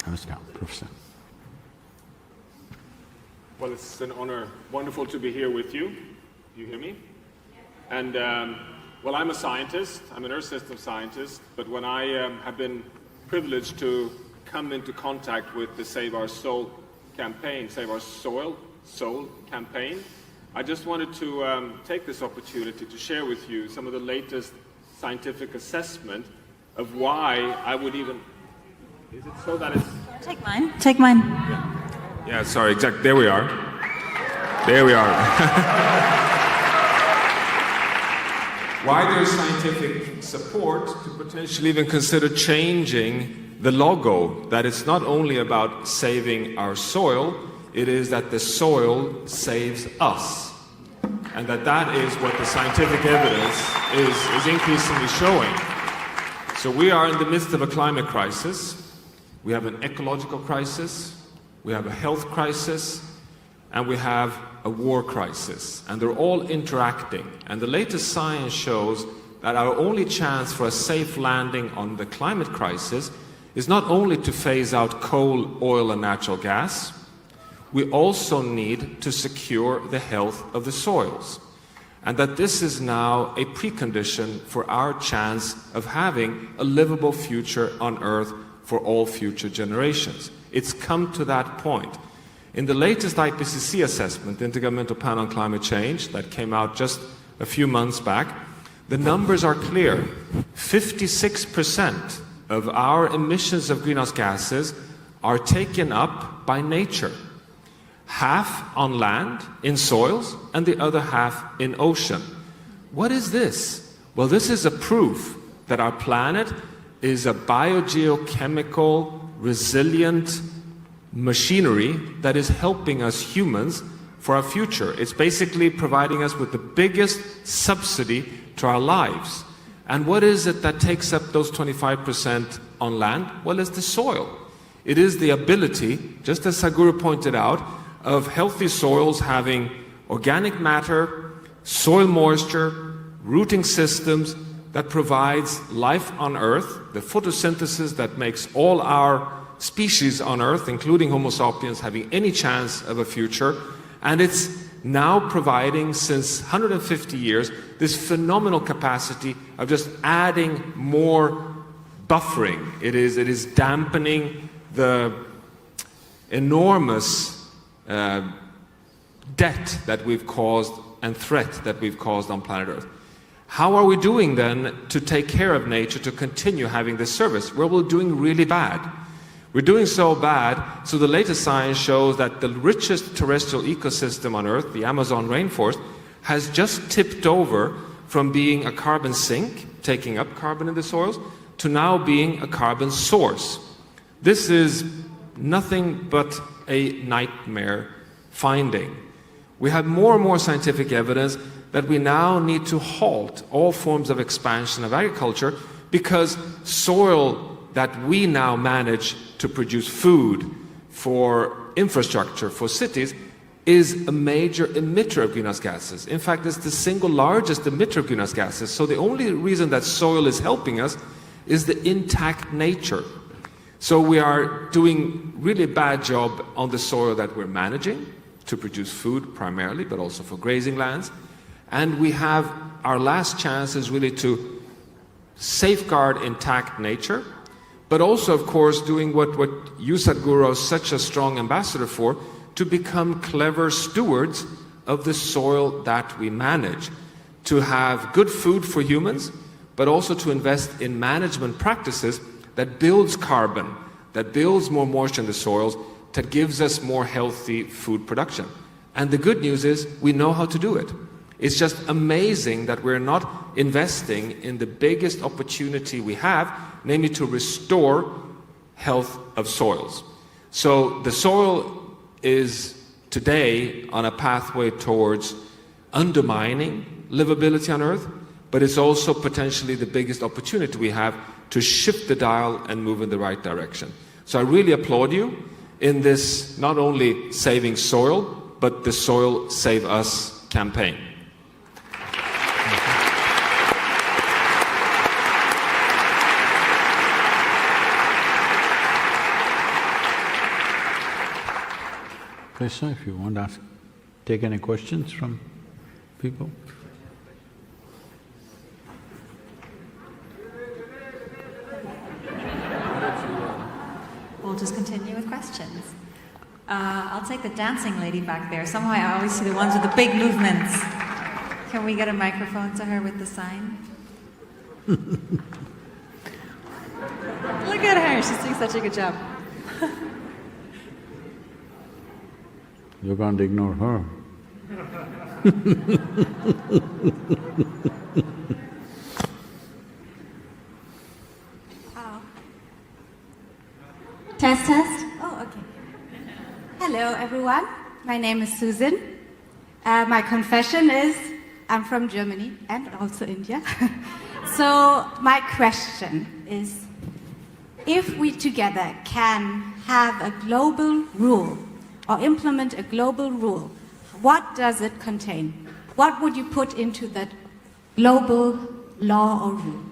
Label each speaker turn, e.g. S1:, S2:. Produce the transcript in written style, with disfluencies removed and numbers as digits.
S1: Professor.
S2: Well, it's an honor, wonderful to be here with you. You hear me? And, well, I'm a scientist. I'm an Earth system scientist. But when I have been privileged to come into contact with the Save Our Soul campaign, Save Our Soil campaign, I just wanted to take this opportunity to share with you some of the latest scientific assessment of why I would even... Is it so that it's...
S3: Take mine. Take mine.
S2: Yeah, sorry, exactly. There we are. There we are. Why there's scientific support to potentially even consider changing the logo, that it's not only about saving our soil, it is that the soil saves us. And that is what the scientific evidence is increasingly showing. So we are in the midst of a climate crisis. We have an ecological crisis. We have a health crisis, and we have a war crisis, and they're all interacting. And the latest science shows that our only chance for a safe landing on the climate crisis is not only to phase out coal, oil, and natural gas, we also need to secure the health of the soils. And that this is now a precondition for our chance of having a livable future on Earth for all future generations. It's come to that point. In the latest IPCC assessment, the Intergovernmental Panel on Climate Change, that came out just a few months back, the numbers are clear. 56% of our emissions of greenhouse gases are taken up by nature. Half on land, in soils, and the other half in ocean. What is this? Well, this is a proof that our planet is a biogeochemical, resilient machinery that is helping us humans for our future. It's basically providing us with the biggest subsidy to our lives. And what is it that takes up those 25% on land? Well, it's the soil. It is the ability, just as Sagura pointed out, of healthy soils having organic matter, soil moisture, rooting systems that provides life on Earth, the photosynthesis that makes all our species on Earth, including Homo sapiens, having any chance of a future. And it's now providing, since 150 years, this phenomenal capacity of just adding more buffering. It is dampening the enormous debt that we've caused and threat that we've caused on planet Earth. How are we doing then to take care of nature, to continue having this service? Well, we're doing really bad. We're doing so bad, so the latest science shows that the richest terrestrial ecosystem on Earth, the Amazon rainforest, has just tipped over from being a carbon sink, taking up carbon in the soils, to now being a carbon source. This is nothing but a nightmare finding. We have more and more scientific evidence that we now need to halt all forms of expansion of agriculture because soil that we now manage to produce food for infrastructure, for cities, is a major emitter of greenhouse gases. In fact, it's the single largest emitter of greenhouse gases. So the only reason that soil is helping us is the intact nature. So we are doing really bad job on the soil that we're managing to produce food primarily, but also for grazing lands. And we have our last chance is really to safeguard intact nature, but also, of course, doing what you, Sadhguru, are such a strong ambassador for, to become clever stewards of the soil that we manage, to have good food for humans, but also to invest in management practices that builds carbon, that builds more moisture in the soils, that gives us more healthy food production. And the good news is we know how to do it. It's just amazing that we're not investing in the biggest opportunity we have, namely to restore health of soils. So the soil is today on a pathway towards undermining livability on Earth, but it's also potentially the biggest opportunity we have to shift the dial and move in the right direction. So I really applaud you in this not only saving soil, but the Soil Save Us campaign.
S1: Krishna, if you want to ask, take any questions from people?
S3: We'll just continue with questions. I'll take the dancing lady back there. Somehow I always see the ones with the big movements. Can we get a microphone to her with the sign? Look at her, she's doing such a good job.
S1: You can't ignore her.
S4: Test, test. Oh, okay. Hello, everyone. My name is Susan. My confession is I'm from Germany and also India. So my question is, if we together can have a global rule or implement a global rule, what does it contain? What would you put into that global law or rule?